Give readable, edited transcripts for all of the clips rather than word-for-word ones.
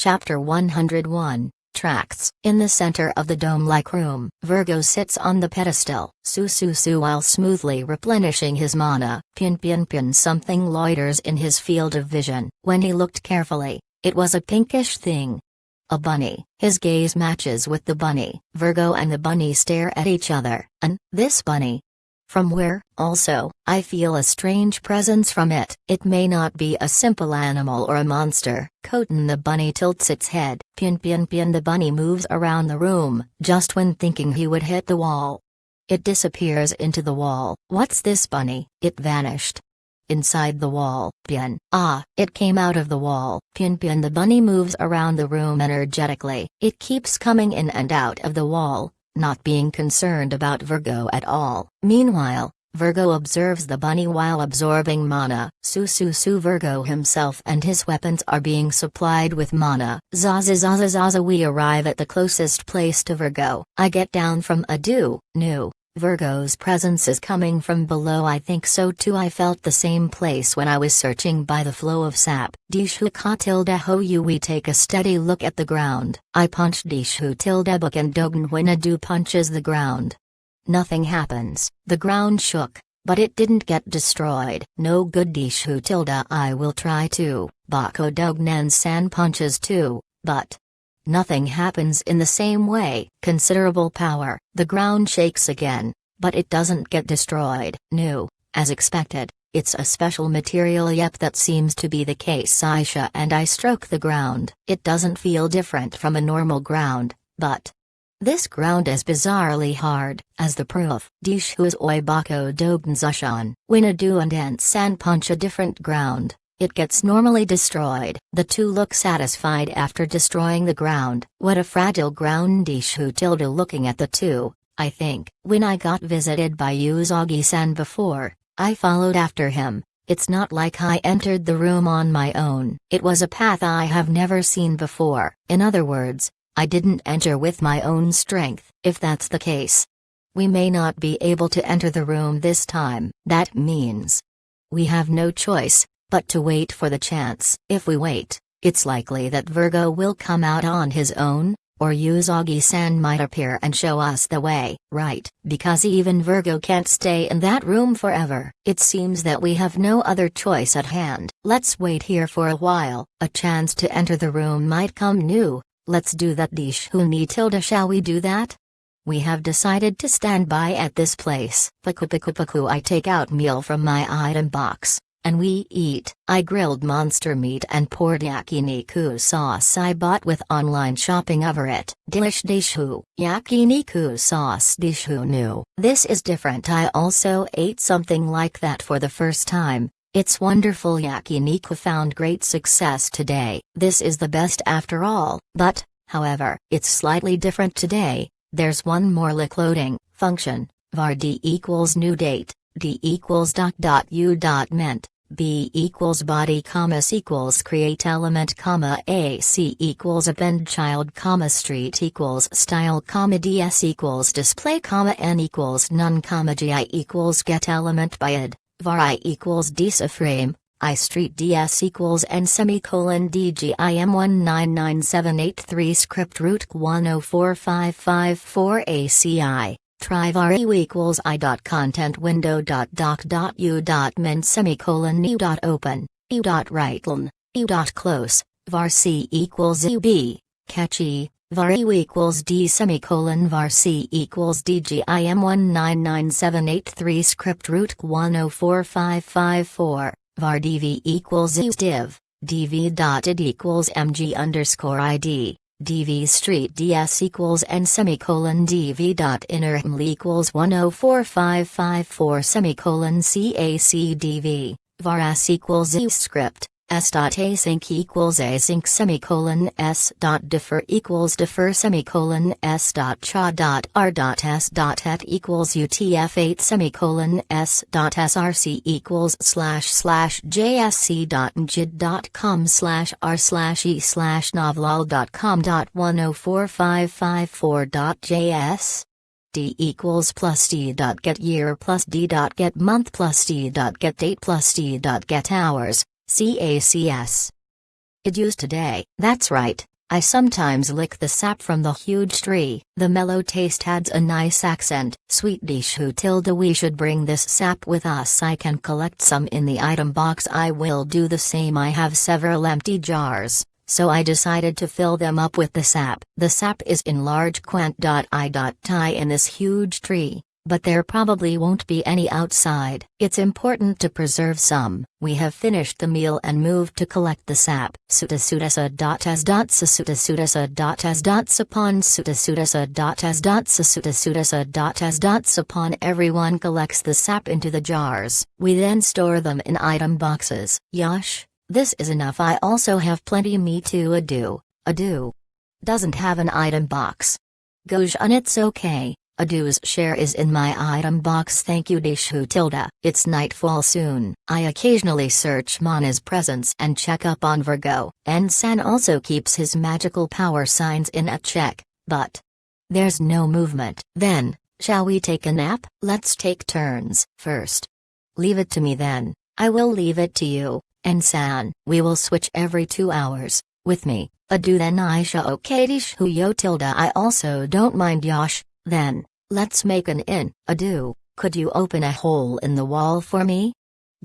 Chapter 101, Tracts. In the center of the dome-like room, Virgo sits on the pedestal, su while smoothly replenishing his mana. Pin something loiters in his field of vision. When he looked carefully, it was a pinkish thing. A bunny. His gaze matches with the bunny. Virgo and the bunny stare at each other. And this bunny? From where? Also, I feel a strange presence from it. It may not be a simple animal or a monster. Khotan the bunny tilts its head. Pin the bunny moves around the room, just when thinking he would hit the wall. It disappears into the wall. What's this bunny? It vanished. Inside the wall. Pin. Ah, it came out of the wall. Pin the bunny moves around the room energetically. It keeps coming in and out of the wall, not being concerned about Virgo at all. Meanwhile, Virgo observes the bunny while absorbing mana. Su Virgo himself and his weapons are being supplied with mana. Zaza we arrive at the closest place to Virgo. I get down from no. Virgo's presence is coming from below. I think so too. I felt the same place when I was searching by the flow of sap. Dishu ka tilde ho you. We take a steady look at the ground. I punched Dishu tilde book and Dogen Winadu punches the ground. Nothing happens. The ground shook, but it didn't get destroyed. No good. Dishu tilde I will try to. Bako Dognan san punches too, but nothing happens in the same way. Considerable power. The ground shakes again, but it doesn't get destroyed. No, as expected, it's a special material. Yep, that seems to be the case. Aisha and I stroke the ground. It doesn't feel different from a normal ground, but this ground is bizarrely hard, as the proof. Dishu's oi bako dogen zushan. Winadu and Ensan punch a different ground. It gets normally destroyed. The two look satisfied after destroying the ground. What a fragile ground. Dishu tilde looking at the two. I think, when I got visited by Uzagi-san before, I followed after him. It's not like I entered the room on my own. It was a path I have never seen before. In other words, I didn't enter with my own strength. If that's the case, we may not be able to enter the room this time. That means we have no choice but to wait for the chance. If we wait, it's likely that Virgo will come out on his own, or Uzagi-san might appear and show us the way. Right, because even Virgo can't stay in that room forever. It seems that we have no other choice at hand. Let's wait here for a while. A chance to enter the room might come new. Let's do that. Dishu ni tilde. Shall we do that? We have decided to stand by at this place. Paku. I take out meal from my item box, and we eat. I grilled monster meat and poured yakiniku sauce I bought with online shopping over it. Delish Dishu. Yakiniku sauce. Dishu knew. This is different. I also ate something like that for the first time. It's wonderful. Yakiniku found great success today. This is the best after all. But, however, it's slightly different today. There's one more loading function. var d equals new date, d equals .u.ment, b equals body comma s equals create element comma ac equals append child comma street equals style comma ds equals display comma n equals none comma gi equals get element by id, var I equals dsframe, I street ds equals n semicolon dgim 1997883 script root 104554 aci. Try var u equals I dot content window dot doc dot u dot men semicolon u dot open, u dot writeln, u dot close, var c equals ub, catchy, var u equals d semicolon var c equals dgim 1997883 script root 104554, var dv equals div, dv dot id equals mg underscore id. dv street ds equals n semicolon dv dot inner ml equals 104554 semicolon cac dv, var s equals z script, s dot async equals async semicolon s dot defer equals defer semicolon s dot cha dot r dot s dot et equals utf8 semicolon s dot src equals //jsc dot njid dot com /r /e /novlol dot com dot 104554 dot js. D equals plus D dot get year plus D dot get month plus D dot get date plus D dot get hours, CACS. It used today. That's right. I sometimes lick the sap from the huge tree. The mellow taste adds a nice accent. Sweet Dishu tilde, we should bring this sap with us. I can collect some in the item box. I will do the same. I have several empty jars, so I decided to fill them up with the sap. The sap is in large quant.I.tie in this huge tree, but there probably won't be any outside. It's important to preserve some. We have finished the meal and moved to collect the sap. Upon everyone collects the sap into the jars. We then store them in item boxes. Yash, this is enough. I also have plenty. Me too. Adu doesn't have an item box. Gojun, it's okay. Adu's share is in my item box. Thank you Dishu tilde. It's nightfall soon. I occasionally search Mana's presence and check up on Virgo. Ensan also keeps his magical power signs in a check, but there's no movement. Then, shall we take a nap? Let's take turns. First. Leave it to me then. I will leave it to you, Ensan. We will switch every 2 hours. With me. Adu then Aisha. Okay Dishu yo tilde. I also don't mind Yash. Then, let's make an inn. Adu, could you open a hole in the wall for me?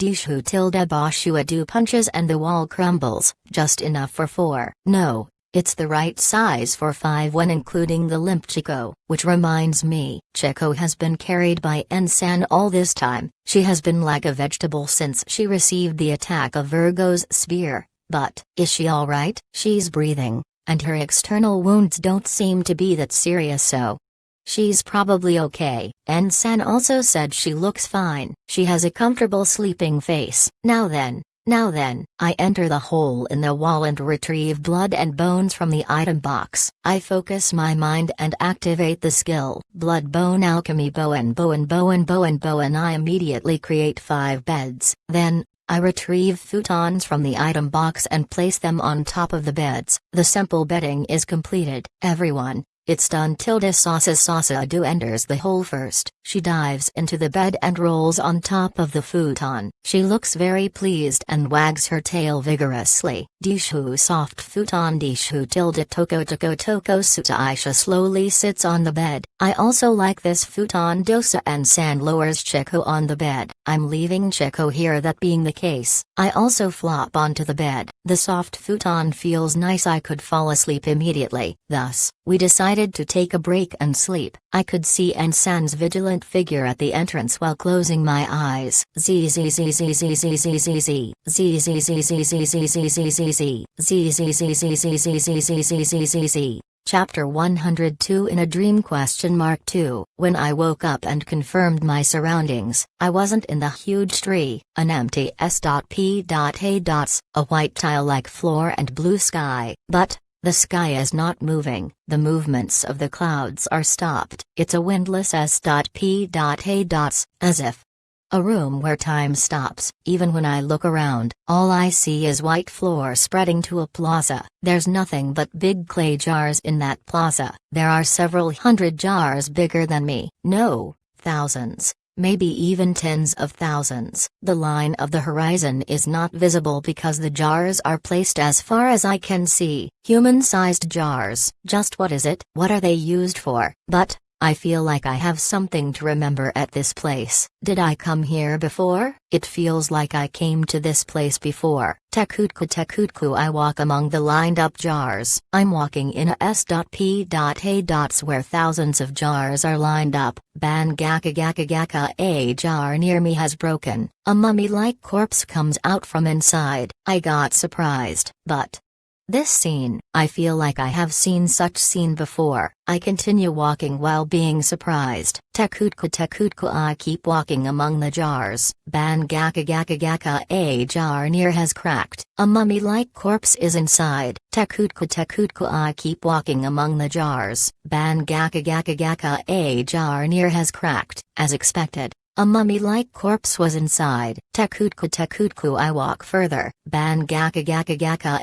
Dishu tilde Bashu. Adu punches and the wall crumbles, just enough for 4. No, it's the right size for 5 when including the limp Chico. Which reminds me, Chico has been carried by Ensan all this time. She has been like a vegetable since she received the attack of Virgo's spear. But, is she alright? She's breathing, and her external wounds don't seem to be that serious, so she's probably okay. Ensan also said she looks fine. She has a comfortable sleeping face. Now then, I enter the hole in the wall and retrieve blood and bones from the item box. I focus my mind and activate the skill. Blood bone alchemy bowen. I immediately create 5 beds. Then, I retrieve futons from the item box and place them on top of the beds. The simple bedding is completed. Everyone, it's done. Sasa Adu enters the hole first. She dives into the bed and rolls on top of the futon. She looks very pleased and wags her tail vigorously. Dishu soft futon. Dishu tilde toko suta. Aisha slowly sits on the bed. I also like this futon. Dosa and San lowers Chico on the bed. I'm leaving Chico here. That being the case, I also flop onto the bed. The soft futon feels nice. I could fall asleep immediately. Thus, we decided to take a break and sleep. I could see Ensan's vigilant figure at the entrance while closing my eyes. Chapter 102 In a Dream? 2. When I woke up and confirmed my surroundings, I wasn't in the huge tree. An empty S.P. Hey dots, a white tile-like floor and blue sky. But the sky is not moving. The movements of the clouds are stopped. It's a windless S.P. Hey dots, as if a room where time stops. Even when I look around, all I see is white floor spreading to a plaza. There's nothing but big clay jars in that plaza. There are several hundred jars bigger than me. No, thousands. Maybe even tens of thousands. The line of the horizon is not visible because the jars are placed as far as I can see. Human-sized jars. Just what is it? What are they used for? But I feel like I have something to remember at this place. Did I come here before? It feels like I came to this place before. Tekutku. I walk among the lined up jars. I'm walking in a S.P. Hey dots where thousands of jars are lined up. Ban gaka. A jar near me has broken. A mummy-like corpse comes out from inside. I got surprised. But this scene, I feel like I have seen such scene before. I continue walking while being surprised. Tekutku. I keep walking among the jars. Ban gaka. A jar near has cracked. A mummy-like corpse is inside. Tekutku. I keep walking among the jars. Ban gaka. A jar near has cracked. As expected, A mummy-like corpse was inside. Tekutku, I walk further. Ban gaka,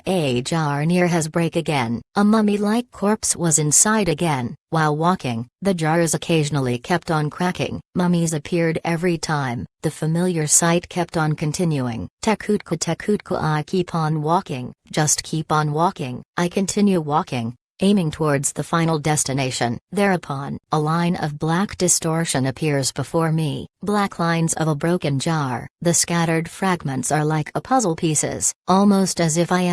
a jar near has break again. A mummy-like corpse was inside again. While walking, the jars occasionally kept on cracking. Mummies appeared every time. The familiar sight kept on continuing. Tekutku, I keep on walking. Just keep on walking. I continue walking, aiming towards the final destination. Thereupon, a line of black distortion appears before me, black lines of a broken jar. The scattered fragments are like a puzzle pieces, almost as if I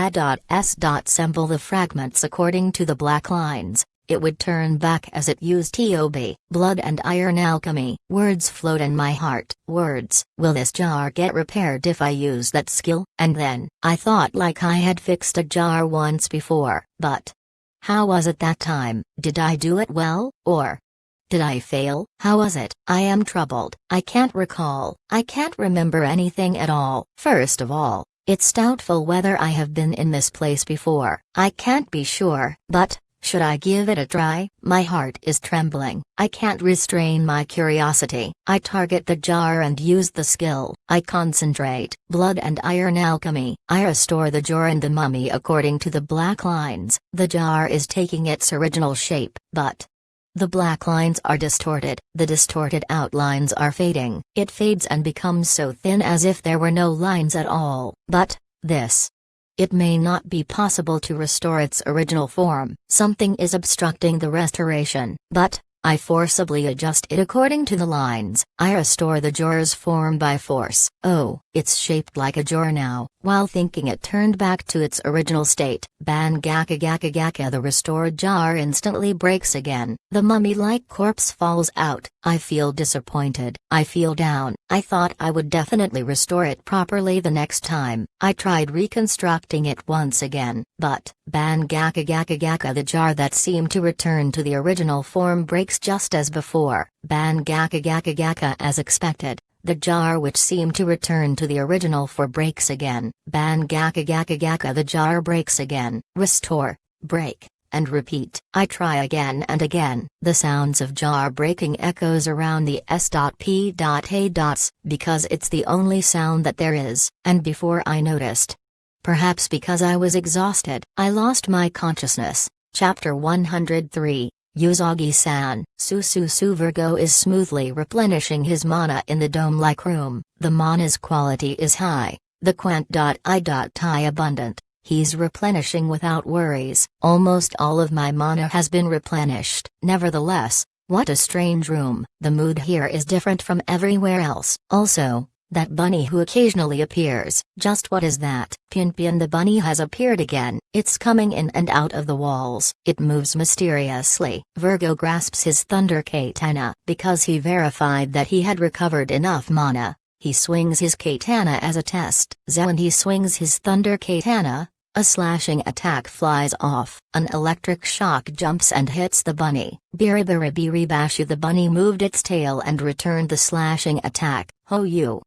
assemble the fragments according to the black lines. It would turn back as it used to. Blood and iron alchemy. Words float in my heart. Words. Will this jar get repaired if I use that skill? And then, I thought like I had fixed a jar once before, but how was it that time? Did I do it well, or did I fail? How was it? I am troubled. I can't recall. I can't remember anything at all. First of all, it's doubtful whether I have been in this place before. I can't be sure, but should I give it a try? My heart is trembling. I can't restrain my curiosity. I target the jar and use the skill. I concentrate. Blood and iron alchemy. I restore the jar and the mummy according to the black lines. The jar is taking its original shape, but the black lines are distorted. The distorted outlines are fading. It fades and becomes so thin as if there were no lines at all. But it may not be possible to restore its original form. Something is obstructing the restoration, but I forcibly adjust it according to the lines. I restore the jar's form by force. Oh, it's shaped like a jar now. While thinking it turned back to its original state. Ban gaka, the restored jar instantly breaks again. The mummy-like corpse falls out. I feel disappointed. I feel down. I thought I would definitely restore it properly the next time. I tried reconstructing it once again, but ban gaka, the jar that seemed to return to the original form breaks just as before. Ban gaka, as expected. The jar which seemed to return to the original form breaks again. Ban gaka, the jar breaks again. Restore, break, and repeat. I try again and again. The sounds of jar breaking echoes around the S.P.A. because it's the only sound that there is, and before I noticed. Perhaps because I was exhausted, I lost my consciousness. Chapter 103. Usagi-san. Virgo is smoothly replenishing his mana in the dome-like room. The mana's quality is high, the quant.I.T abundant. He's replenishing without worries. Almost all of my mana has been replenished. Nevertheless, what a strange room. The mood here is different from everywhere else. Also, that bunny who occasionally appears. Just what is that? Pian, the bunny has appeared again. It's coming in and out of the walls. It moves mysteriously. Virgo grasps his thunder katana. Because he verified that he had recovered enough mana, he swings his katana as a test. When he swings his thunder katana, a slashing attack flies off. An electric shock jumps and hits the bunny. Biribiribiribashu, the bunny moved its tail and returned the slashing attack. Oh, you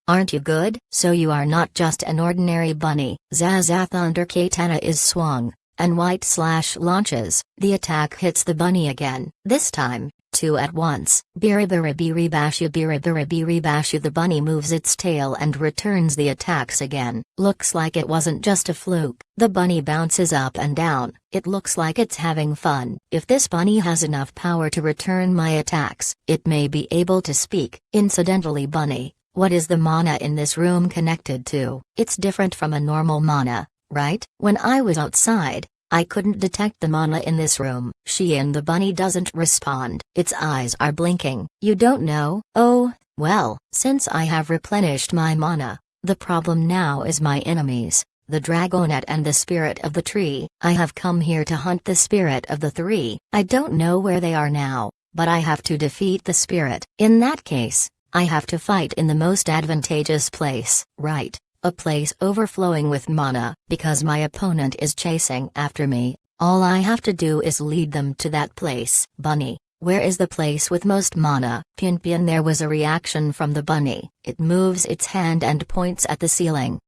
aren't you good? So you are not just an ordinary bunny. Zaza, thunder katana is swung, and white slash launches. The attack hits the bunny again. This time, two at once. Biribiribiribashu, the bunny moves its tail and returns the attacks again. Looks like it wasn't just a fluke. The bunny bounces up and down. It looks like it's having fun. If this bunny has enough power to return my attacks, it may be able to speak. Incidentally, bunny, what is the mana in this room connected to? It's different from a normal mana, right? When I was outside, I couldn't detect the mana in this room. The bunny doesn't respond. Its eyes are blinking. You don't know? Oh, well, since I have replenished my mana, the problem now is my enemies, the dragonet and the spirit of the tree. I have come here to hunt the spirit of the three. I don't know where they are now, but I have to defeat the spirit. In that case, I have to fight in the most advantageous place. Right. A place overflowing with mana. Because my opponent is chasing after me, all I have to do is lead them to that place. Bunny, where is the place with most mana? Pian, there was a reaction from the bunny. It moves its hand and points at the ceiling.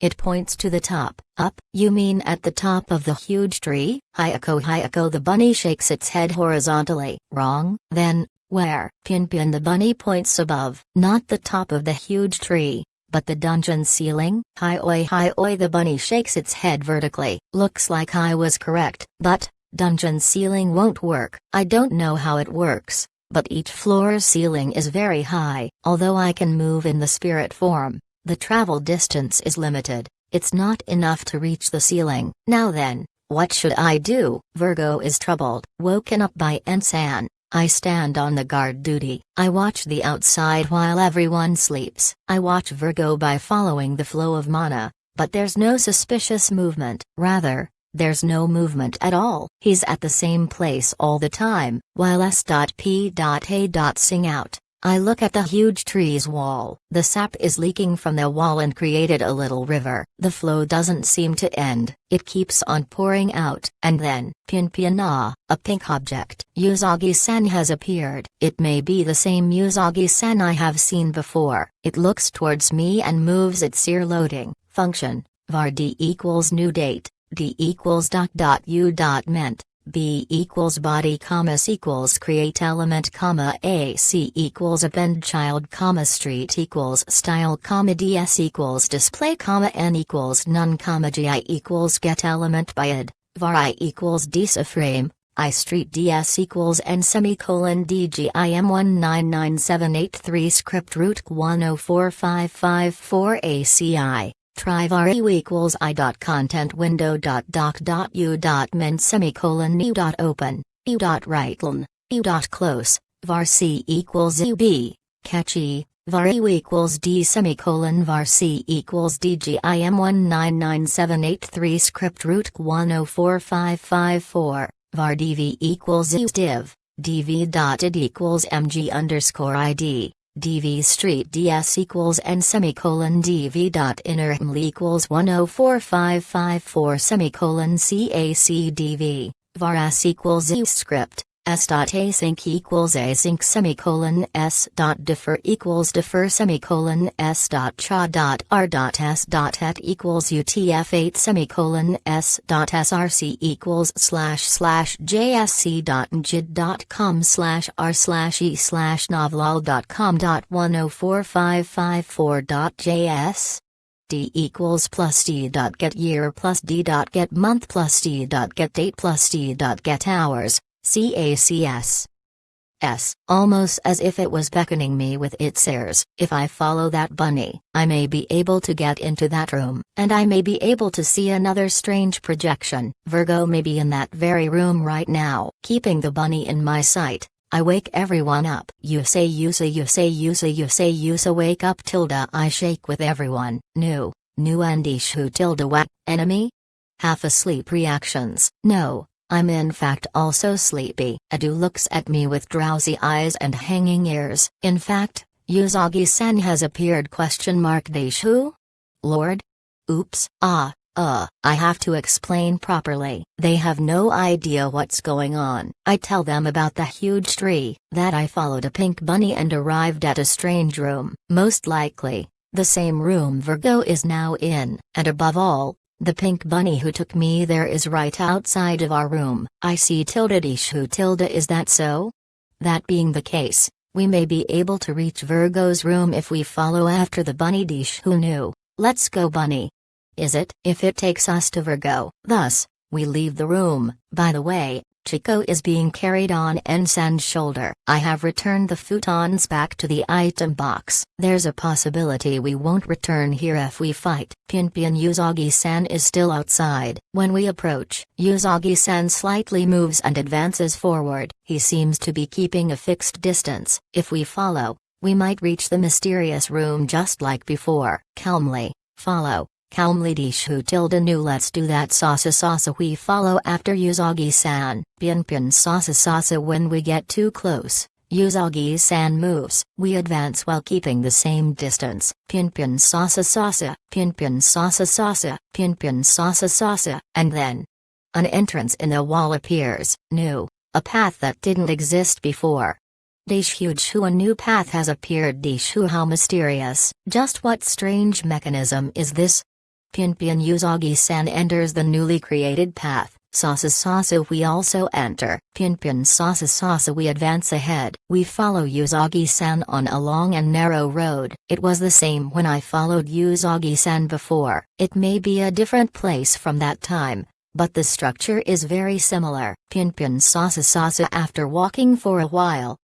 It points to the top. Up? You mean at the top of the huge tree? Hayako, the bunny shakes its head horizontally. Wrong? Then, Where? Pinpin the bunny points above. Not the top of the huge tree, but the dungeon ceiling. Hi oi, the bunny shakes its head vertically. Looks like I was correct. But, dungeon ceiling won't work. I don't know how it works, but each floor's ceiling is very high. Although I can move in the spirit form, the travel distance is limited. It's not enough to reach the ceiling. Now then, what should I do? Virgo is troubled. Woken up by Ensan, I stand on the guard duty. I watch the outside while everyone sleeps. I watch Virgo by following the flow of mana, but there's no suspicious movement. Rather, there's no movement at all. He's at the same place all the time. While S.P.A. sing out, I look at the huge tree's wall. The sap is leaking from the wall and created a little river. The flow doesn't seem to end. It keeps on pouring out. And then, Pinpin, a pink object. Usagi-san has appeared. It may be the same Usagi-san I have seen before. It looks towards me and moves its ear loading. Function, var d equals new date, d equals ... u.ment. B equals body, s equals create element, AC equals append child, street equals style, ds equals display, n equals none, gi equals get element by id, var I equals disa frame, I street ds equals n semicolon dgim 199783 script root 104554 ACI. Try var u equals I dot content window dot doc dot u dot men semicolon u dot open, u dot rightlen, u dot close, var c equals ub, catchy, var u equals d semicolon var c equals dgim 199783 script root 104554, var dv equals div, dv dot id equals mg underscore id. dv street ds equals n semicolon dv dot innerml equals 104554 semicolon cac dv, var s equals z script, s dot async equals async semicolon s dot defer equals defer semicolon s dot cha dot r dot s dot het equals utf8 semicolon s dot src equals // jsc dot njid dot com /r /e /novlol dot com dot 104554 dot js. D equals plus D dot get year plus D dot get month plus D dot get date plus D dot get hours. CACS. Almost as if it was beckoning me with its ears. If I follow that bunny, I may be able to get into that room, and I may be able to see another strange projection. Virgo may be in that very room right now. Keeping the bunny in my sight, I wake everyone up. You say wake up tilde. I shake with everyone. Nu and ishu tilde what? Enemy? Half asleep reactions. No. I'm in fact also sleepy. Edu looks at me with drowsy eyes and hanging ears. In fact, Usagi-san has appeared ? Deshu? Lord? Oops, I have to explain properly. They have no idea what's going on. I tell them about the huge tree, that I followed a pink bunny and arrived at a strange room. Most likely, the same room Virgo is now in, and above all, the pink bunny who took me there is right outside of our room. I see Ishu tilde. Is that so? That being the case, we may be able to reach Virgo's room if we follow after the bunny. Dishu knew. Let's go bunny. Is it? If it takes us to Virgo. Thus, we leave the room. By the way, Chico is being carried on Ensan's shoulder. I have returned the futons back to the item box. There's a possibility we won't return here if we fight. Pinpin Usagi-san is still outside. When we approach, Usagi-san slightly moves and advances forward. He seems to be keeping a fixed distance. If we follow, we might reach the mysterious room just like before. Calmly, follow. Calmly Dishu tilde nu. Let's do that. Sasa we follow after Usagi-san. Pinpin Sasa when we get too close, Usagi-san moves. We advance while keeping the same distance. Pinpin Sasa Pinpin Sasa Pinpin Sasa and then an entrance in the wall appears. New. A path that didn't exist before. Dishu, a new path has appeared. Dishu, how mysterious. Just what strange mechanism is this? Pinpin Usagi-san enters the newly created path. Sasa Sasa we also enter. Pian Sasa Sasa we advance ahead. We follow Usagi-san on a long and narrow road. It was the same when I followed Usagi-san before. It may be a different place from that time, but the structure is very similar. Pian Sasa Sasa after walking for a while,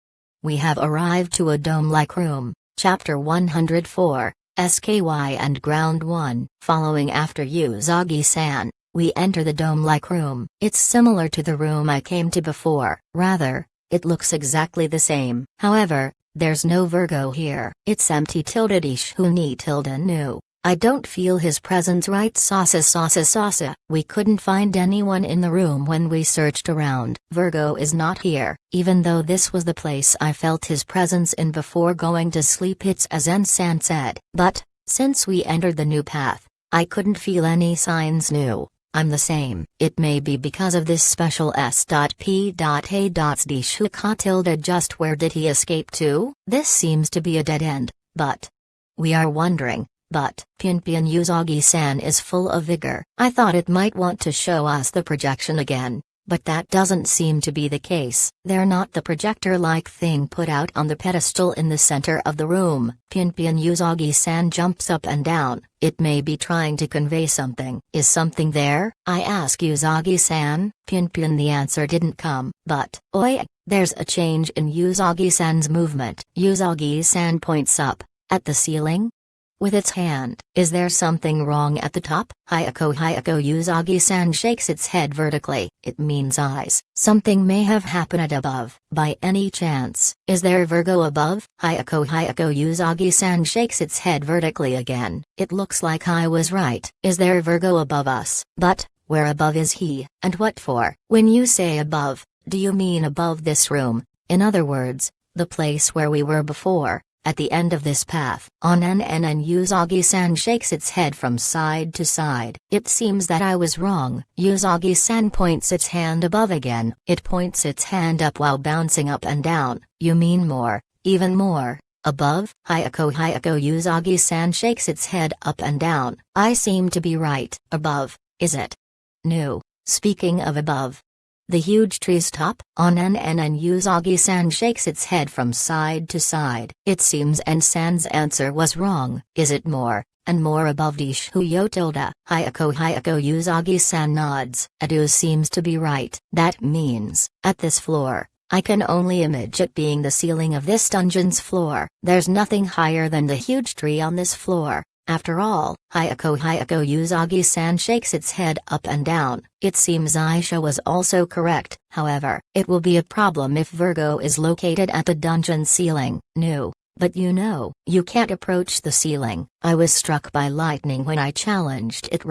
we have arrived to a dome-like room. Chapter 104, SKY and Ground 1. Following after Usagi-san, we enter the dome-like room. It's similar to the room I came to before. Rather, it looks exactly the same. However, there's no Virgo here. It's empty tilde Dishu ni tilde nu. I don't feel his presence right. Sasa Sasa Sasa. We couldn't find anyone in the room when we searched around. Virgo is not here, even though this was the place I felt his presence in before going to sleep. It's as En-san said. But, since we entered the new path, I couldn't feel any signs new. I'm the same. It may be because of this special S.P.A. Dishu ka tilde. Just where did he escape to? This seems to be a dead end, but we are wondering. But Pian Usagi-san is full of vigor. I thought it might want to show us the projection again, but that doesn't seem to be the case. They're not the projector-like thing put out on the pedestal in the center of the room. Pian Usagi-san jumps up and down. It may be trying to convey something. Is something there? I ask Usagi-san. Pian the answer didn't come. But, oi, there's a change in Usagi-san's movement. Usagi-san points up, at the ceiling, with its hand. Is there something wrong at the top? Hayako Usagi-san shakes its head vertically. It means eyes. Something may have happened above. By any chance, is there Virgo above? Hayako Usagi-san shakes its head vertically again. It looks like I was right. Is there Virgo above us? But, where above is he, and what for? When you say above, do you mean above this room? In other words, the place where we were before? At the end of this path. And Usagi-san shakes its head from side to side. It seems that I was wrong. Usagi-san points its hand above again. It points its hand up while bouncing up and down. You mean more, even more, above? Hayako Usagi-san shakes its head up and down. I seem to be right. Above, is it? No. Speaking of above, the huge tree's top? And Usagi-san shakes its head from side to side. It seems En-san's answer was wrong. Is it more, and more above Dishu yo tilde? Hayako Usagi-san nods. Edu seems to be right. That means, at this floor, I can only image it being the ceiling of this dungeon's floor. There's nothing higher than the huge tree on this floor. After all, Hayako Usagi-san shakes its head up and down. It seems Aisha was also correct. However, it will be a problem if Virgo is located at the dungeon ceiling. No, but you can't approach the ceiling. I was struck by lightning when I challenged it.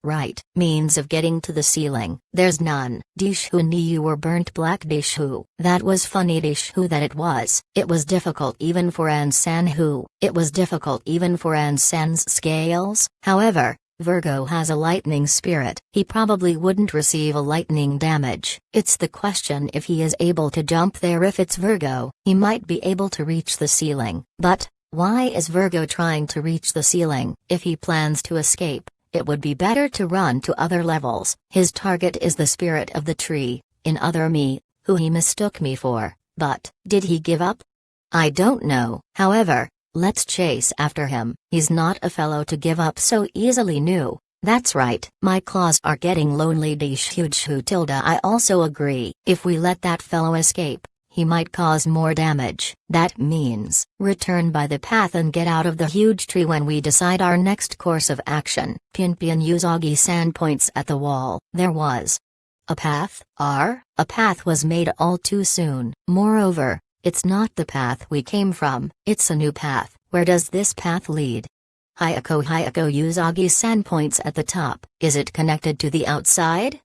Right, means of getting to the ceiling. There's none. Dishu ni you were burnt black. Dishu. That was funny. Dishu that it was. It was difficult even for En-san who. It was difficult even for En-san's scales. However, Virgo has a lightning spirit. He probably wouldn't receive a lightning damage. It's the question if he is able to jump there. If it's Virgo, he might be able to reach the ceiling. But, why is Virgo trying to reach the ceiling? If he plans to escape, it would be better to run to other levels. His target is the spirit of the tree, in other me, who he mistook me for. But, did he give up? I don't know. However, let's chase after him. He's not a fellow to give up so easily. No, that's right. My claws are getting lonely. Dishu tilde. I also agree. If we let that fellow escape, he might cause more damage. That means, return by the path and get out of the huge tree when we decide our next course of action. Pian Usagi-san points at the wall. There was a path? A path was made all too soon. Moreover, it's not the path we came from. It's a new path. Where does this path lead? Hayako Usagi-san points at the top. Is it connected to the outside?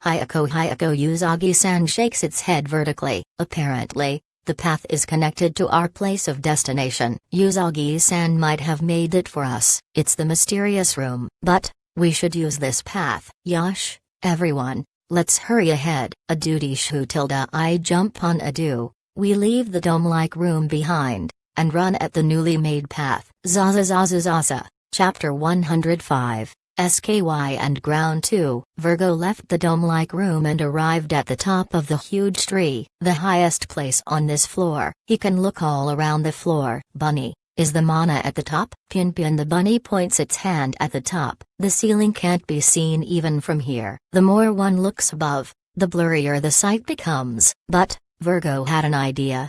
Hayako Usagi-san shakes its head vertically. Apparently, the path is connected to our place of destination. Usagi-san might have made it for us. It's the mysterious room. But, we should use this path. Yosh, everyone, let's hurry ahead. Adu Dishu tilde. I jump on Adu. We leave the dome-like room behind, and run at the newly made path. Zaza. Chapter 105. SKY and ground 2, Virgo left the dome-like room and arrived at the top of the huge tree, the highest place on this floor. He can look all around the floor. Bunny, is the mana at the top? Pian the bunny points its hand at the top. The ceiling can't be seen even from here. The more one looks above, the blurrier the sight becomes. But Virgo had an idea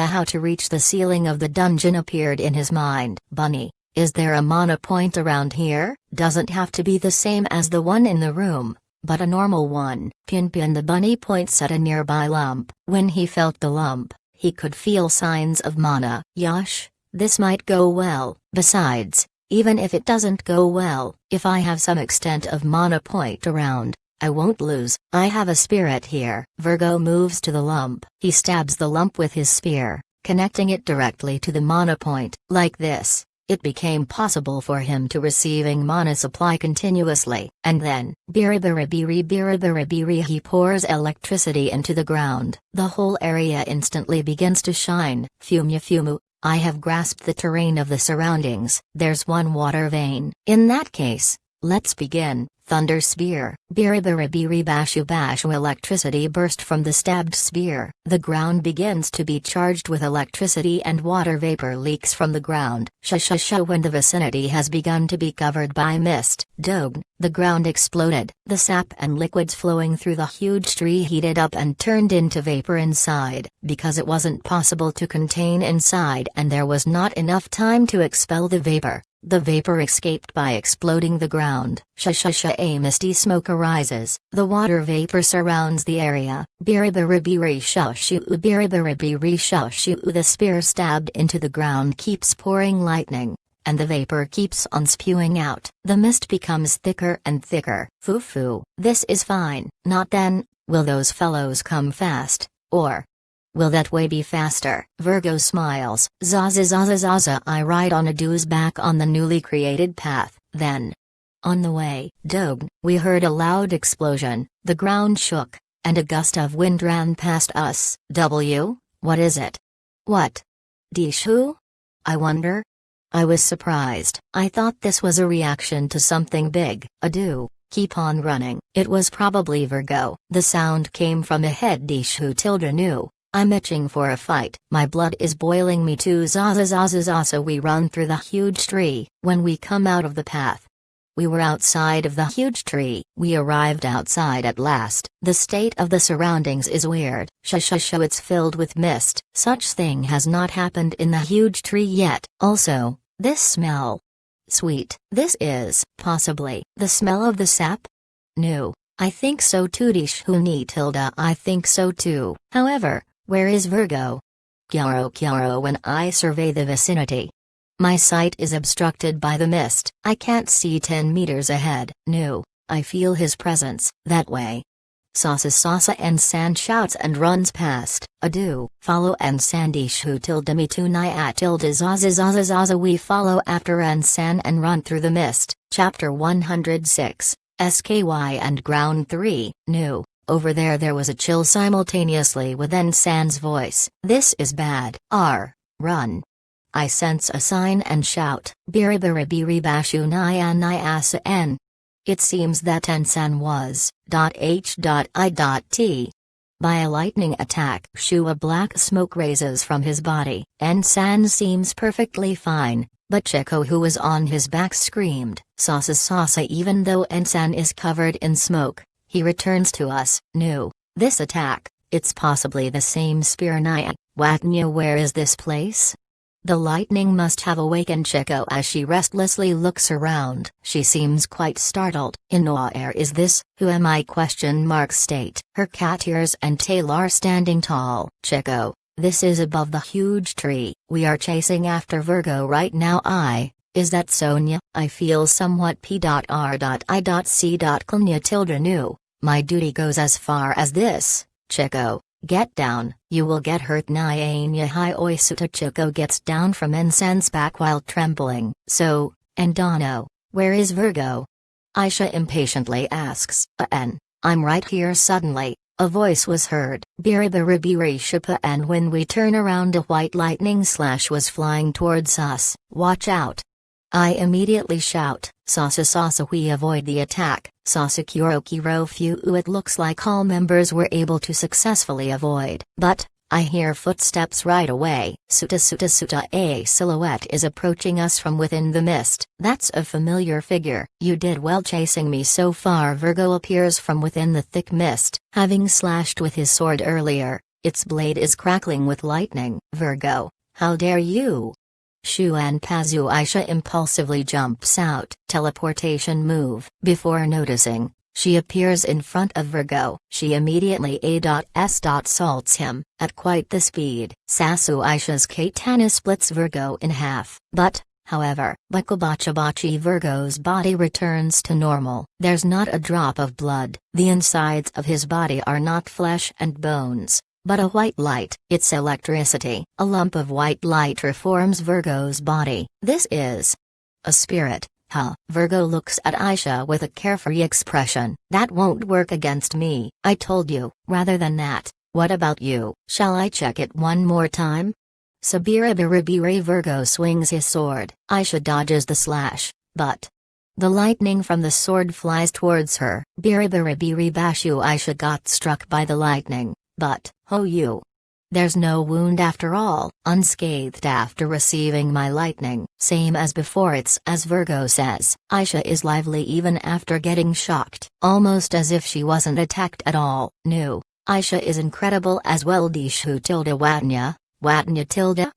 how to reach the ceiling of the dungeon appeared in his mind. Bunny, is there a mana point around here? Doesn't have to be the same as the one in the room, but a normal one. Pian the bunny points at a nearby lump. When he felt the lump, he could feel signs of mana. Yosh, this might go well. Besides, even if it doesn't go well, if I have some extent of mana point around, I won't lose. I have a spirit here. Virgo moves to the lump. He stabs the lump with his spear, connecting it directly to the mana point. Like this, it became possible for him to receiving mana supply continuously. And then, biribiri, he pours electricity into the ground. The whole area instantly begins to shine. Fumu, I have grasped the terrain of the surroundings. There's one water vein. In that case, let's begin. Thunder spear. Biribiri bashu, electricity burst from the stabbed spear. The ground begins to be charged with electricity and water vapor leaks from the ground. When the vicinity has begun to be covered by mist. Dog, the ground exploded. The sap and liquids flowing through the huge tree heated up and turned into vapor inside. Because it wasn't possible to contain inside and there was not enough time to expel the vapor, the vapor escaped by exploding the ground. A misty smoke arises. The water vapor surrounds the area. Biribiri shushu. The spear stabbed into the ground keeps pouring lightning, and the vapor keeps on spewing out. The mist becomes thicker and thicker. Foo. This is fine. Not then. Will those fellows come fast, or will that way be faster? Virgo smiles. Zaza, I ride on Adu's back on the newly created path. Then, on the way, Dog, we heard a loud explosion, the ground shook, and a gust of wind ran past us. What is it? What? Dishu? I wonder? I was surprised. I thought this was a reaction to something big. Adu, keep on running. It was probably Virgo. The sound came from ahead. Dishu knew. I'm itching for a fight. My blood is boiling me too. Zaza. We run through the huge tree. When we come out of the path, we were outside of the huge tree. We arrived outside at last. The state of the surroundings is weird. It's filled with mist. Such thing has not happened in the huge tree yet. Also, this smell. Sweet. This is, possibly, the smell of the sap? No. I think so too. Tilda. I think so too. However, where is Virgo? Kyaro, when I survey the vicinity, my sight is obstructed by the mist. I can't see 10 meters ahead. No, I feel his presence. That way. Sasa and San shouts and runs past. Adu, follow and Sandishu tilde me to Naya tilde Zaza. We follow after Ansan and run through the mist. Chapter 106, SKY and ground 3. No. Over there was a chill simultaneously with Ensan's voice. This is bad. Run. I sense a sign and shout. Biribiri bashu nyasa n. It seems that Ensan was, H.I.T. by a lightning attack. A black smoke raises from his body. Ensan seems perfectly fine, but Chico who was on his back screamed. Sasa even though Ensan is covered in smoke. He returns to us. No, this attack, it's possibly the same spear Naya. Watnya, where is this place? The lightning must have awakened Chico as she restlessly looks around. She seems quite startled. In what air is this? Who am I? State. Her cat ears and tail are standing tall. Chico, this is above the huge tree. We are chasing after Virgo right now. Is that Sonia? I feel somewhat p.r.i.c. Klnya tilde new. My duty goes as far as this. Chico, get down. You will get hurt. Nyanya hi oisuta. Chico gets down from Ensan's back while trembling. So, Endano, where is Virgo? Aisha impatiently asks. I'm right here. Suddenly, a voice was heard. Biribiri shipa, and when we turn around a white lightning slash was flying towards us. Watch out. I immediately shout, Sasa Sasa, we avoid the attack, Sasa Kuroki Rofu. It looks like all members were able to successfully avoid, but I hear footsteps right away. Suta Suta Suta, a silhouette is approaching us from within the mist. That's a familiar figure. You did well chasing me so far. Virgo appears from within the thick mist, having slashed with his sword earlier. Its blade is crackling with lightning. Virgo, how dare you! Xuan Pazu Aisha impulsively jumps out. Teleportation move. Before noticing, she appears in front of Virgo. She immediately salts him, at quite the speed. Sasu Aisha's katana splits Virgo in half. However, Bakubachabachi Virgo's body returns to normal. There's not a drop of blood. The insides of his body are not flesh and bones, but a white light. It's electricity. A lump of white light reforms Virgo's body. This is a spirit. Huh. Virgo looks at Aisha with a carefree expression. That won't work against me. I told you. Rather than that, what about you? Shall I check it one more time? Sabirabiribiri. Virgo swings his sword. Aisha dodges the slash, but the lightning from the sword flies towards her. Biribiribiri bashu. Aisha got struck by the lightning, but, oh you. There's no wound after all, unscathed after receiving my lightning. Same as before. It's as Virgo says. Aisha is lively even after getting shocked, almost as if she wasn't attacked at all. No, Aisha is incredible as well. Dishu tilde Watnya tilde?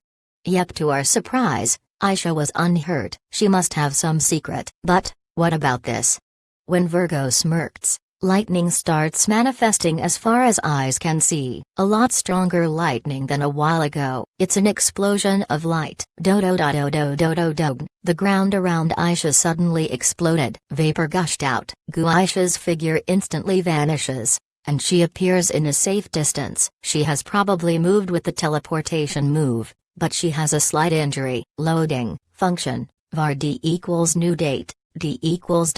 Yep, to our surprise, Aisha was unhurt. She must have some secret. But, what about this? When Virgo smirks, lightning starts manifesting as far as eyes can see. A lot stronger lightning than a while ago. It's an explosion of light. Do-do-do-do-do-do-do. The ground around Aisha suddenly exploded. Vapor gushed out. Aisha's figure instantly vanishes, and she appears in a safe distance. She has probably moved with the teleportation move, but she has a slight injury. Loading, function, var d equals new date, d equals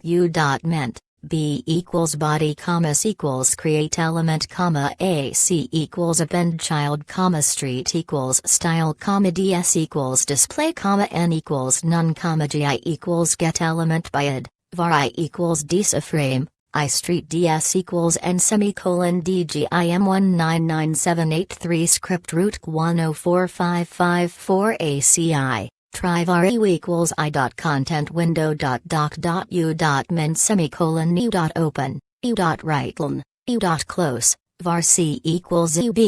.u.ment. B equals body comma s equals create element comma AC equals append child comma street equals style comma DS equals display comma N equals none comma GI equals get element by id, var I equals DSA frame, I street DS equals N semicolon DGIM 1997883 script root 104554 ACI. Try var u equals I dot content window dot doc dot u dot men semicolon u dot open, u dot rightln, u dot close, var c equals ub,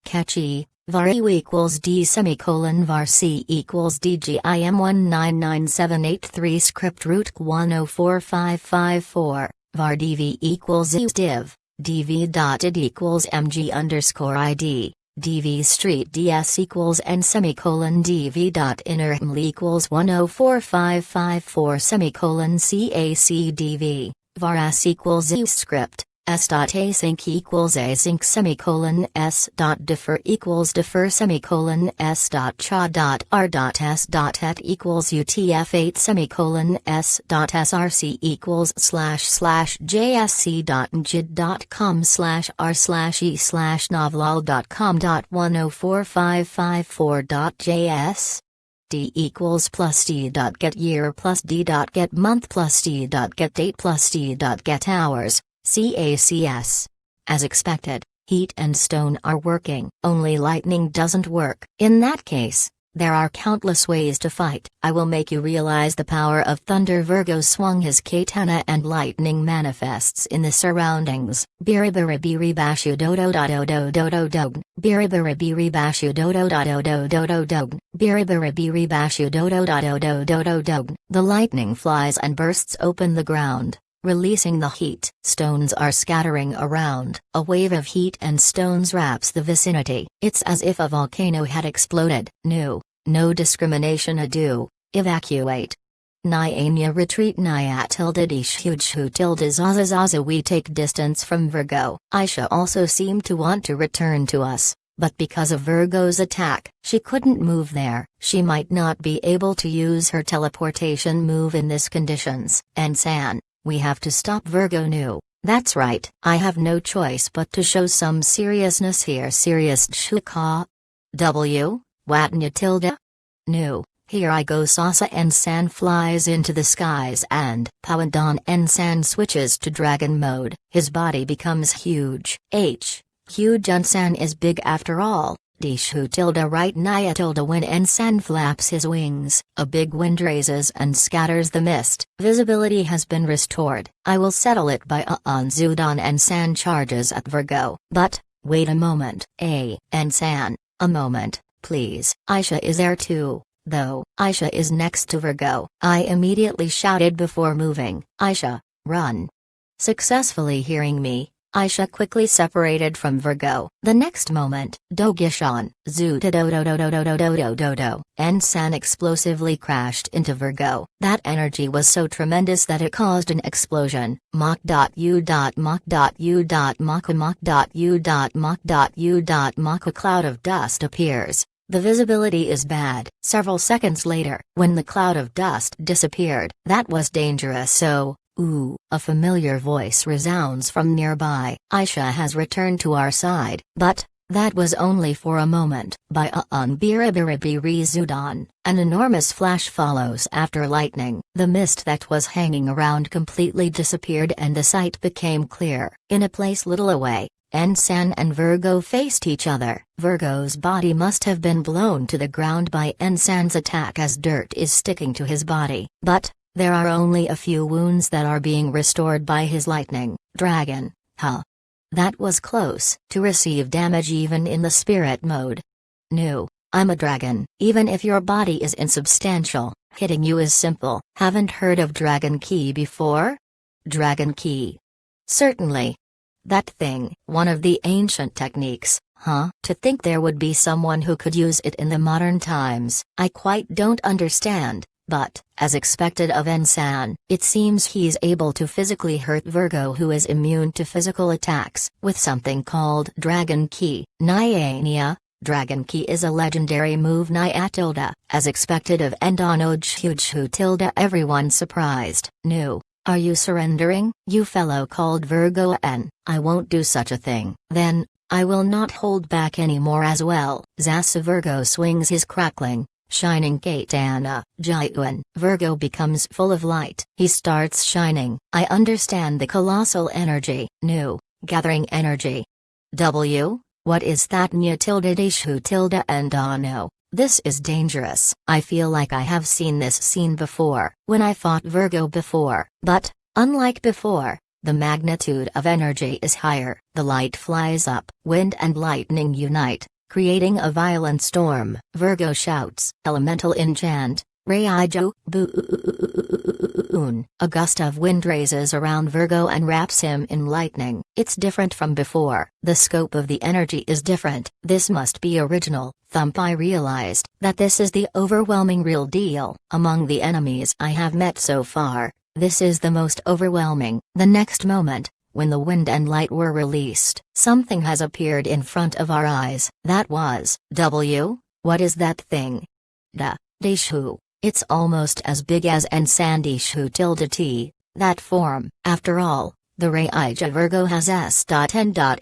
catchy, var u equals d semicolon var c equals dgim 1997883 script root 104554, var dv equals div, dv.id equals mg underscore id. dv street ds equals n semicolon dv dot innerml equals 104554 semicolon cac dv, var s equals z script, s dot async equals async semicolon s dot defer equals defer semicolon s dot cha dot r dot s dot het equals utf8 semicolon s dot src equals // jsc dot njid dot com /r /e novlol dot com dot 104554 dot js. D equals plus D dot get year plus D dot get month plus D dot get date plus D dot get hours. CACS. As expected, heat and stone are working. Only lightning doesn't work. In that case, there are countless ways to fight. I will make you realize the power of thunder. Virgo swung his katana and lightning manifests in the surroundings. Biribiribiri bashu dodo dodo dodo dodo. Biribiribiri bashu dodo dodo dodo dodo. Biribiribiri bashu dodo dodo dodo dodo. The lightning flies and bursts open the ground, releasing the heat. Stones are scattering around. A wave of heat and stones wraps the vicinity. It's as if a volcano had exploded. No discrimination ado. Evacuate. Nyanya retreat. Nya tilde dishhu tilde zaza zaza. We take distance from Virgo. Aisha also seemed to want to return to us, but because of Virgo's attack, she couldn't move there. She might not be able to use her teleportation move in this conditions. And San, we have to stop Virgo. No, that's right. I have no choice but to show some seriousness here. Serious shuka. W, Watnya tilde? No, Here I go. Sasa Ensan flies into the skies and Pawandan Ensan switches to dragon mode. His body becomes huge. Huge Ensan is big after all. Dishu tilde right Naya tilde when Ensan flaps his wings, a big wind raises and scatters the mist. Visibility has been restored. I will settle it by Zudan Ensan charges at Virgo. But, wait a moment. Ensan, a moment, please. Aisha is there too, though. Aisha is next to Virgo. I immediately shouted before moving, Aisha, run. Successfully hearing me, Aisha quickly separated from Virgo. The next moment, Dogishan, Zoot-do-do-do-do-do-do-do-do-do, Ensan explosively crashed into Virgo. That energy was so tremendous that it caused an explosion. Mach.u. Mach.u. Mach.u. A cloud of dust appears. The visibility is bad. Several seconds later, when the cloud of dust disappeared, that was dangerous. So, ooh, a familiar voice resounds from nearby. Aisha has returned to our side, but that was only for a moment. By Biribiri Zudan, an enormous flash follows after lightning. The mist that was hanging around completely disappeared and the sight became clear. In a place little away, Ensan and Virgo faced each other. Virgo's body must have been blown to the ground by Ensan's attack as dirt is sticking to his body. But there are only a few wounds that are being restored by his lightning. Dragon, huh? That was close to receive damage even in the spirit mode. No, I'm a dragon. Even if your body is insubstantial, hitting you is simple. Haven't heard of Dragon Key before? Dragon Key. Certainly. That thing, one of the ancient techniques, huh? To think there would be someone who could use it in the modern times. I quite don't understand. But, as expected of Ensan, it seems he's able to physically hurt Virgo, who is immune to physical attacks, with something called Dragon Key. Nyania, Dragon Key is a legendary move. Nyatilda, as expected of Endonojhuju tilde. Everyone surprised. No, are you surrendering? You fellow called Virgo N. I won't do such a thing. Then, I will not hold back anymore as well. Zasa Virgo swings his crackling, shining katana. Jayuan. Virgo becomes full of light. He starts shining. I understand the colossal energy. No, gathering energy. What is that? Nya tilde Dishu tilde Endano. This is dangerous. I feel like I have seen this scene before, when I fought Virgo before. But, unlike before, the magnitude of energy is higher. The light flies up. Wind and lightning unite, creating a violent storm. Virgo shouts, elemental enchant, Raijo, boon. A gust of wind raises around Virgo and wraps him in lightning. It's different from before. The scope of the energy is different. This must be original. Thump. I realized that this is the overwhelming real deal. Among the enemies I have met so far, this is the most overwhelming. The next moment, when the wind and light were released, something has appeared in front of our eyes. That was what is that thing? Dishu. It's almost as big as Ensan Dishu tilde T, that form. After all, the Raija Virgo has S.N.A.T.C.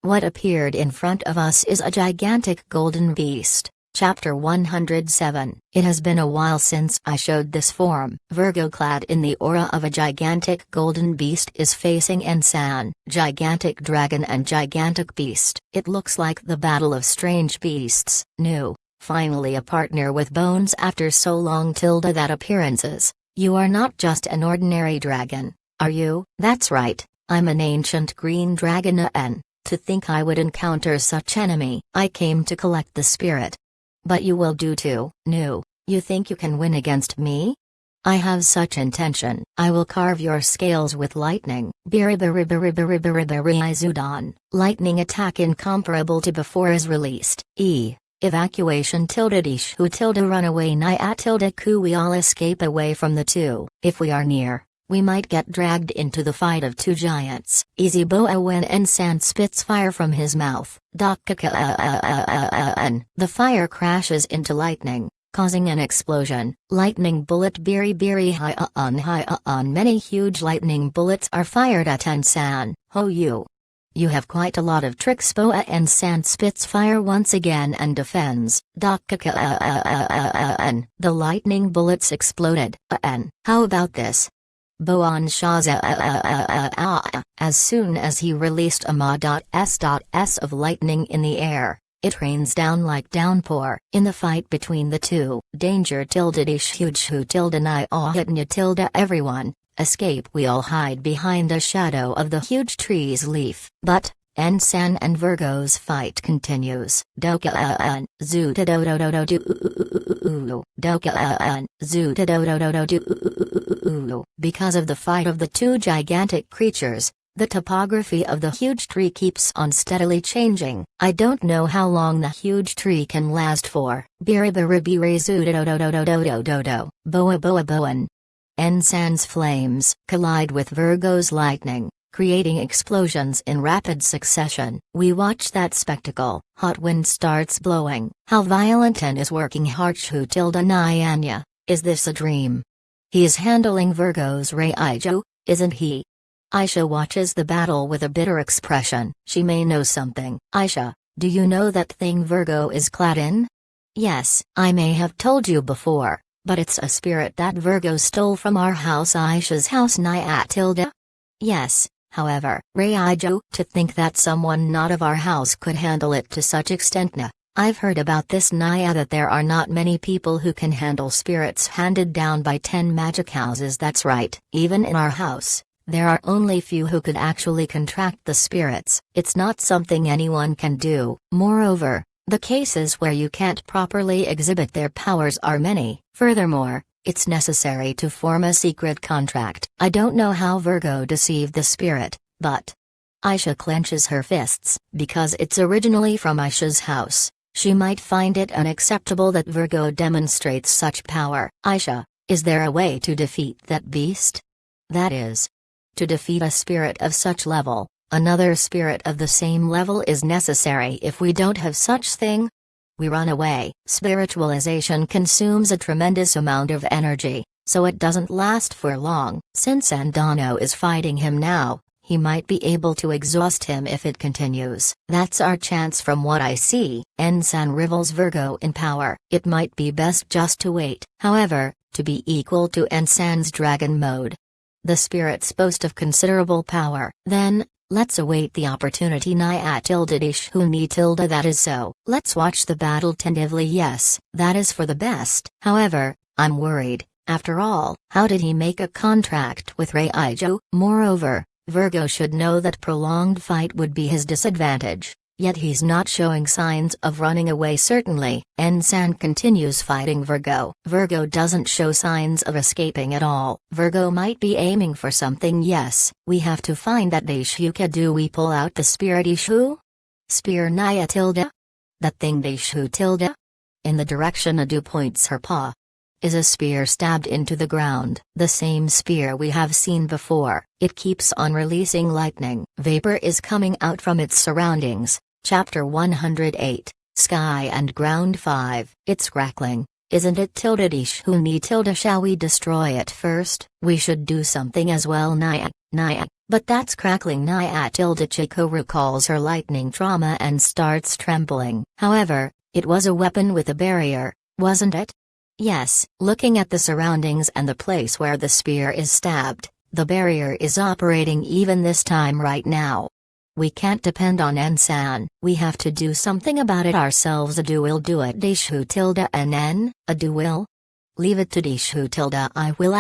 What appeared in front of us is a gigantic golden beast. Chapter 107. It has been a while since I showed this form. Virgo, clad in the aura of a gigantic golden beast, is facing Ensan. Gigantic dragon and gigantic beast. It looks like the battle of strange beasts. No, finally a partner with bones after so long. That appearances. You are not just an ordinary dragon, are you? That's right, I'm an ancient green dragon. And to think I would encounter such enemy. I came to collect the spirit. But you will do too. No, you think you can win against me? I have such intention. I will carve your scales with lightning. Biribiribiribiribiribirizudan. Lightning attack incomparable to before is released. Evacuation tilde Dishu tilde runaway Nya tilde ku. We all escape away from the two. If we are near, we might get dragged into the fight of two giants. Easy boa when Ensan spits fire from his mouth. The fire crashes into lightning, causing an explosion. Lightning bullet. Biri high on. Many huge lightning bullets are fired at Ensan. Ho you. You have quite a lot of tricks. Boa Ensan spits fire once again and defends. The lightning bullets exploded. How about this? Boan Shaza as soon as he released a ma.s of lightning in the air, it rains down like downpour. In the fight between the two, danger tilde huge tilde ni ahitnya tilde everyone, escape, we all hide behind a shadow of the huge tree's leaf. But Ensan and Virgo's fight continues. Doka because of the fight of the two gigantic creatures, the topography of the huge tree keeps on steadily changing. I don't know how long the huge tree can last for. Boa Boan. Ensan's flames collide with Virgo's lightning, creating explosions in rapid succession. We watch that spectacle. Hot wind starts blowing. How violent and is working Harchu tilde Nyanya. Is this a dream? He's handling Virgo's Raijo, isn't he? Aisha watches the battle with a bitter expression. She may know something. Aisha, do you know that thing Virgo is clad in? Yes, I may have told you before, but it's a spirit that Virgo stole from our house, Aisha's house Naya tilde. Yes, however, Raijo, to think that someone not of our house could handle it to such extent. I've heard about this Naya, that there are not many people who can handle spirits handed down by 10 magic houses. That's right, even in our house, there are only few who could actually contract the spirits. It's not something anyone can do. Moreover, the cases where you can't properly exhibit their powers are many. Furthermore, it's necessary to form a secret contract. I don't know how Virgo deceived the spirit, but Aisha clenches her fists, because it's originally from Aisha's house. She might find it unacceptable that Virgo demonstrates such power. Aisha, is there a way to defeat that beast? That is, to defeat a spirit of such level, another spirit of the same level is necessary. If we don't have such thing, we run away. Spiritualization consumes a tremendous amount of energy, so it doesn't last for long. Since Andano is fighting him now, he might be able to exhaust him if it continues. That's our chance from what I see. Ensan rivals Virgo in power. It might be best just to wait. However, to be equal to Ensan's dragon mode, the spirits boast of considerable power. Then, let's await the opportunity. Naya tilde Dishuni tilde. That is so. Let's watch the battle tentatively. Yes, that is for the best. However, I'm worried. After all, how did he make a contract with Raijo? Moreover, Virgo should know that prolonged fight would be his disadvantage, yet he's not showing signs of running away. Certainly, Ensan continues fighting Virgo. Virgo doesn't show signs of escaping at all. Virgo might be aiming for something. Yes, we have to find that Deshuka. Do we pull out the spear Deshu? Spear Naya tilde? That thing Deshu tilde? In the direction Adu points her paw. Is a spear stabbed into the ground. The same spear we have seen before. It keeps on releasing lightning. Vapor is coming out from its surroundings. Chapter 108, Sky and Ground 5. It's crackling, isn't it? Tilde Dishuni tilde. Shall we destroy it first? We should do something as well. Naya. But that's crackling. Naya tilde. Chico recalls her lightning trauma and starts trembling. However, it was a weapon with a barrier, wasn't it? Yes, looking at the surroundings and the place where the spear is stabbed, the barrier is operating even this time right now. We can't depend on Ensan. We have to do something about it ourselves. Adu will do it. Deshu tilde nn, Adu will? Leave it to Deshu tilde. I will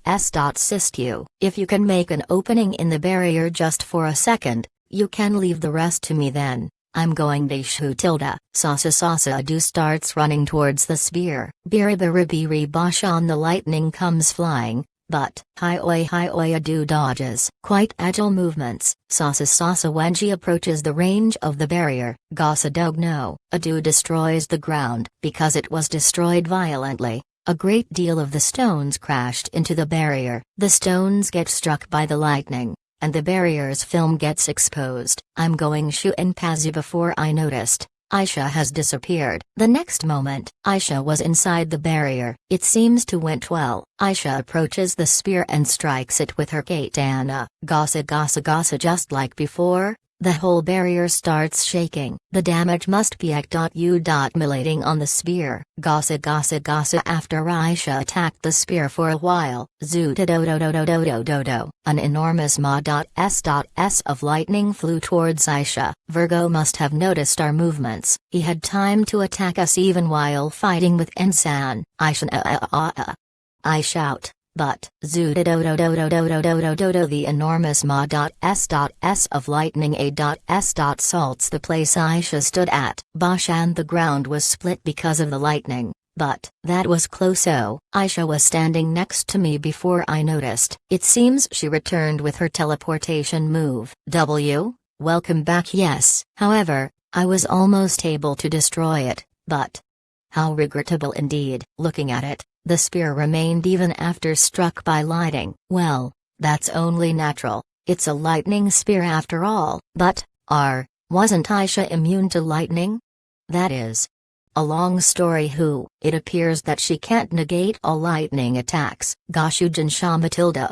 assist you. If you can make an opening in the barrier just for a second, you can leave the rest to me then. I'm going. Deshu tilde. Sasa Adu starts running towards the spear. Biribiribiri Bashan. The lightning comes flying, but hi oi Adu dodges. Quite agile movements. Sasa when she approaches the range of the barrier. Gasa Dogno. Adu destroys the ground. Because it was destroyed violently, a great deal of the stones crashed into the barrier. The stones get struck by the lightning, and the barrier's film gets exposed. I'm going Shu and Pazu. Before I noticed, Aisha has disappeared. The next moment, Aisha was inside the barrier. It seems to went well. Aisha approaches the spear and strikes it with her katana. Gasa just like before, The whole barrier starts shaking. The damage must be milling on the spear. Gossa gossa gossa. After Aisha attacked the spear for a while, an enormous ma.s of lightning flew towards Aisha. Virgo must have noticed our movements. He had time to attack us even while fighting with Ensan. I shout. But the enormous ma.s of lightning a.s. salts the place Aisha stood at. Bashan, the ground was split because of the lightning, but that was close. Aisha was standing next to me before I noticed. It seems she returned with her teleportation move. Welcome back. Yes. However, I was almost able to destroy it, but how regrettable indeed. Looking at it, the spear remained even after struck by lightning. Well, that's only natural. It's a lightning spear after all. But, wasn't Aisha immune to lightning? That is a long story. It appears that she can't negate all lightning attacks. Goshujan Shah Matilda.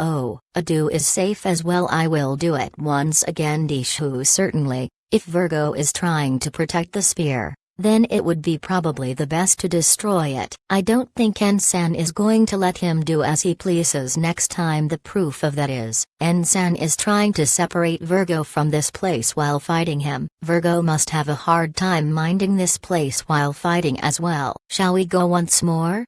Adu is safe as well. I will do it once again. Dishu. Certainly, if Virgo is trying to protect the spear, then it would be probably the best to destroy it. I don't think Ensan is going to let him do as he pleases next time. The proof of that is, Ensan is trying to separate Virgo from this place while fighting him. Virgo must have a hard time minding this place while fighting as well. Shall we go once more?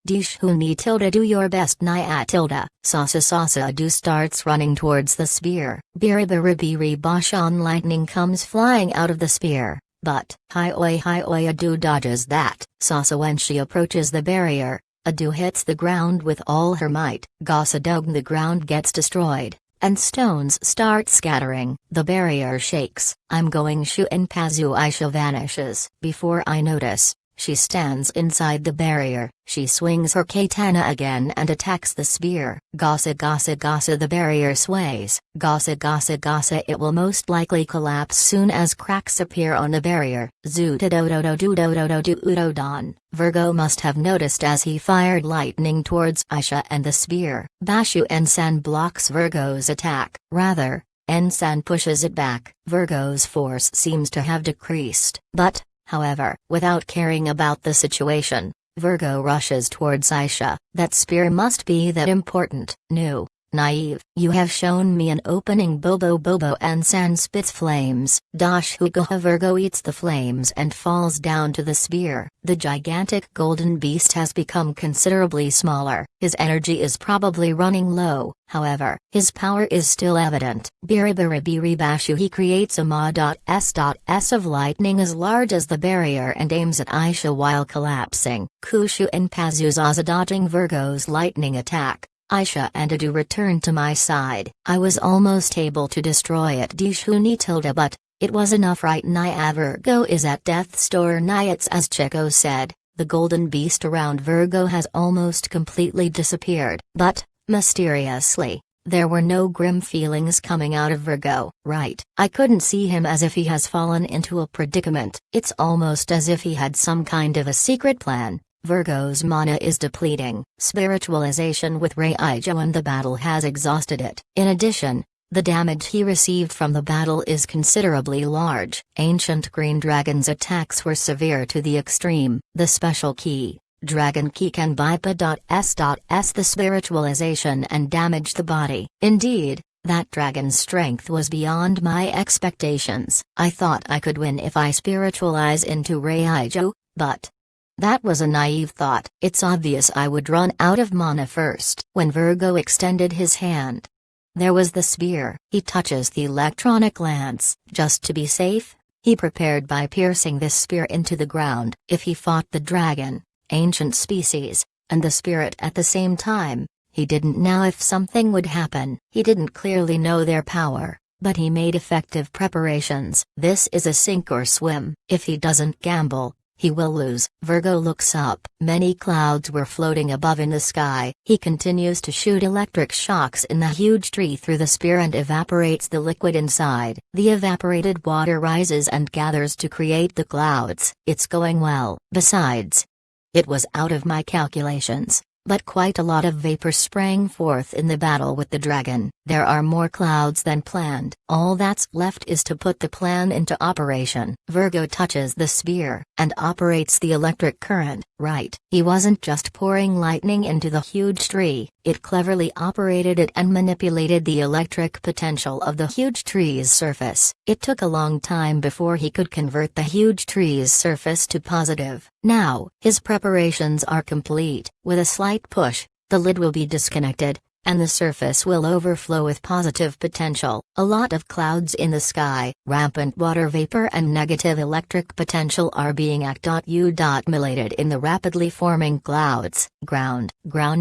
Dishuni tilde. Do your best. Naya tilde. Sasa Adu starts running towards the spear. Biribiribiri. Bashan. Lightning comes flying out of the spear. But Hi-oi Adu dodges that. Sasa. When she approaches the barrier, Adu hits the ground with all her might. Gossadog. The ground gets destroyed, and stones start scattering. The barrier shakes. I'm going Shu and Pazu. Aisha vanishes. Before I notice, she stands inside the barrier. She swings her katana again and attacks the spear. Gossa gossa gossa. The barrier sways. Gossa gossa gossa. It will most likely collapse soon as cracks appear on the barrier. Zootadodododododododododon. Virgo must have noticed as he fired lightning towards Aisha and the spear. Bashu. Ensan blocks Virgo's attack. Rather, Ensan pushes it back. Virgo's force seems to have decreased. But, however, without caring about the situation, Virgo rushes towards Aisha. That spear must be that important. No, naive. You have shown me an opening. Bobo. Ensan spits flames. Hugaha. Virgo eats the flames and falls down to the spear. The gigantic golden beast has become considerably smaller. His energy is probably running low, however, his power is still evident. Biribiribiri. Bashu. He creates a ma.s of lightning as large as the barrier and aims at Aisha while collapsing. Kushu and Pazuzaza dodging Virgo's lightning attack. Aisha and Adu returned to my side. I was almost able to destroy it. Dishuni tilde. But it was enough, right? Naya. Virgo is at death's door. Nayats. As Chico said, the golden beast around Virgo has almost completely disappeared. But, mysteriously, there were no grim feelings coming out of Virgo. Right. I couldn't see him as if he has fallen into a predicament. It's almost as if he had some kind of a secret plan. Virgo's mana is depleting. Spiritualization with Raijo and the battle has exhausted it. In addition, the damage he received from the battle is considerably large. Ancient Green Dragon's attacks were severe to the extreme. The special key, Dragon Key, can bypass the spiritualization and damage the body. Indeed, that dragon's strength was beyond my expectations. I thought I could win if I spiritualize into Raijo, but that was a naive thought. It's obvious I would run out of mana first. When Virgo extended his hand, there was the spear. He touches the electronic lance. Just to be safe, he prepared by piercing this spear into the ground. If he fought the dragon, ancient species, and the spirit at the same time, he didn't know if something would happen. He didn't clearly know their power, but he made effective preparations. This is a sink or swim. If he doesn't gamble, he will lose. Virgo looks up. Many clouds were floating above in the sky. He continues to shoot electric shocks in the huge tree through the spear and evaporates the liquid inside. The evaporated water rises and gathers to create the clouds. It's going well. Besides, it was out of my calculations. but quite a lot of vapor sprang forth in the battle with the dragon. There are more clouds than planned. All that's left is to put the plan into operation. Virgo touches the spear, and operates the electric current. Right. He wasn't just pouring lightning into the huge tree, it cleverly operated it and manipulated the electric potential of the huge tree's surface. It took a long time before he could convert the huge tree's surface to positive. Now, his preparations are complete. With a slight push, the lid will be disconnected, and the surface will overflow with positive potential. A lot of clouds in the sky, rampant water vapor and negative electric potential are being accumulated in the rapidly forming clouds. Ground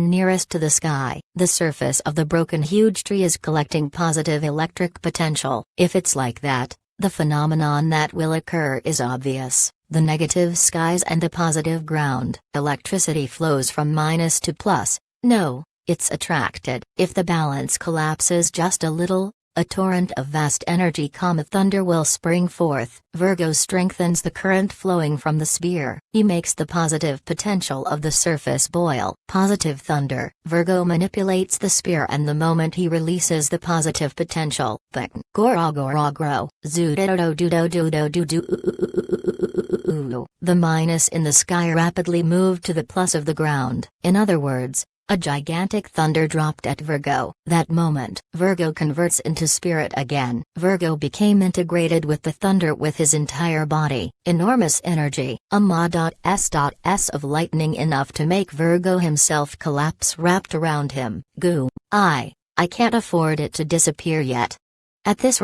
nearest to the sky. The surface of the broken huge tree is collecting positive electric potential. If it's like that, the phenomenon that will occur is obvious. The negative skies and the positive ground. Electricity flows from minus to plus. No, it's attracted. If the balance collapses just a little, a torrent of vast energy comet thunder will spring forth. Virgo strengthens the current flowing from the spear. He makes the positive potential of the surface boil. Positive thunder. Virgo manipulates the spear, and the moment he releases the positive potential, the minus in the sky rapidly moved to the plus of the ground. In other words, a gigantic thunder dropped at Virgo. That moment, Virgo converts into spirit again. Virgo became integrated with the thunder with his entire body. Enormous energy, a ma.s of lightning enough to make Virgo himself collapse wrapped around him. Goo. I can't afford it to disappear yet. At this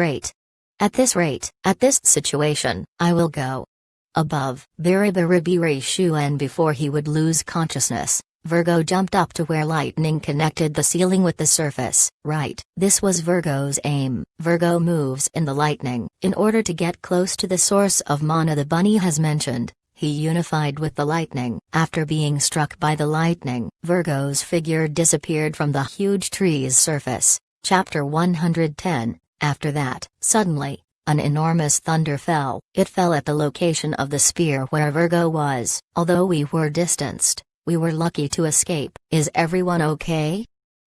situation, I will go above. Biribiri Shuen. Before he would lose consciousness, Virgo jumped up to where lightning connected the ceiling with the surface. Right. This was Virgo's aim. Virgo moves in the lightning. In order to get close to the source of mana the bunny has mentioned, he unified with the lightning. After being struck by the lightning, Virgo's figure disappeared from the huge tree's surface. Chapter 110. After that, suddenly, an enormous thunder fell. It fell at the location of the spear where Virgo was. Although we were distanced, we were lucky to escape. Is everyone okay?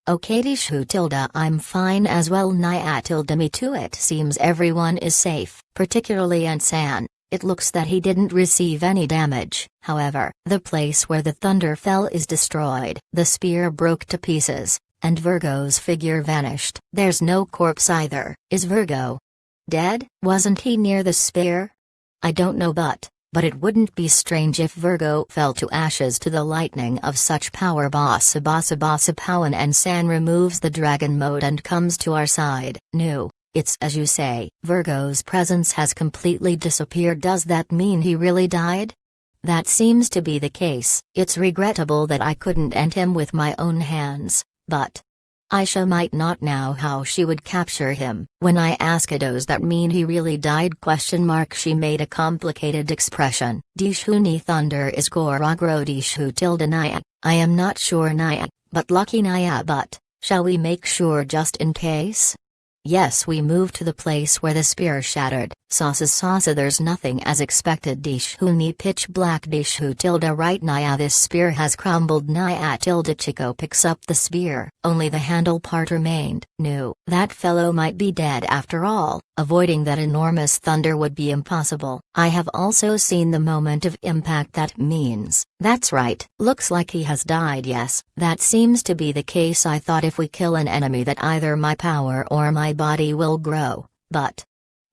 Okay Dishu tilde, I'm fine as well. Nia tilde, me too. It seems everyone is safe, particularly Ansan. It looks that he didn't receive any damage. However, the place where the thunder fell is destroyed. The spear broke to pieces, and Virgo's figure vanished. There's no corpse either. Is Virgo dead? Wasn't he near the spear? I don't know, but it wouldn't be strange if Virgo fell to ashes to the lightning of such power. Basa Pawan and San removes the dragon mode and comes to our side. No, it's as you say. Virgo's presence has completely disappeared. Does that mean he really died? That seems to be the case. It's regrettable that I couldn't end him with my own hands, but Aisha might not know how she would capture him. When I asked her, does that mean he really died? She made a complicated expression. Dishuni thunder is Goragro Dishu tilde Naya. I am not sure Naya, but lucky Naya. But shall we make sure just in case? Yes, we moved to the place where the spear shattered. Sasa there's nothing as expected. Dishuni pitch black. Dishu tilde right. Naya, this spear has crumbled. Naya tilde Chico picks up the spear. Only the handle part remained. No, that fellow might be dead after all. Avoiding that enormous thunder would be impossible. I have also seen the moment of impact. That means, that's right. Looks like he has died. Yes, that seems to be the case. I thought if we kill an enemy that either my power or my body will grow, but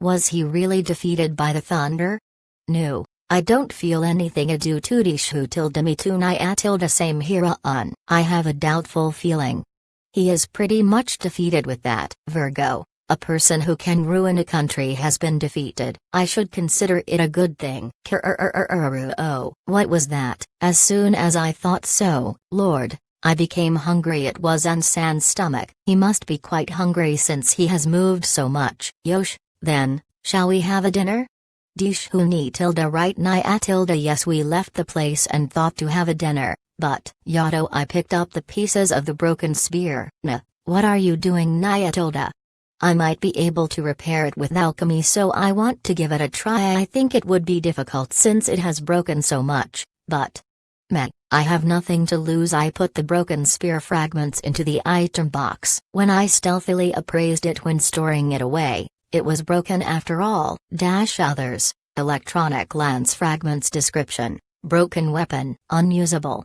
was he really defeated by the thunder? No, I don't feel anything. Adu to Dishu tilde me to Naya tilde same here on. I have a doubtful feeling. He is pretty much defeated with that. Virgo, a person who can ruin a country has been defeated. I should consider it a good thing. Oh, what was that? As soon as I thought so, Lord, I became hungry. It was Ansan's stomach. He must be quite hungry since he has moved so much. Yosh, then, shall we have a dinner? Dishuni tilde right. Naya tilde yes, we left the place and thought to have a dinner, but Yato, I picked up the pieces of the broken spear. Nah, what are you doing? Naya tilde. I might be able to repair it with alchemy, so I want to give it a try. I think it would be difficult since it has broken so much, but I have nothing to lose. I put the broken spear fragments into the item box. When I stealthily appraised it when storing it away, it was broken after all. Others. Electronic lance fragments. Description: broken weapon, unusable.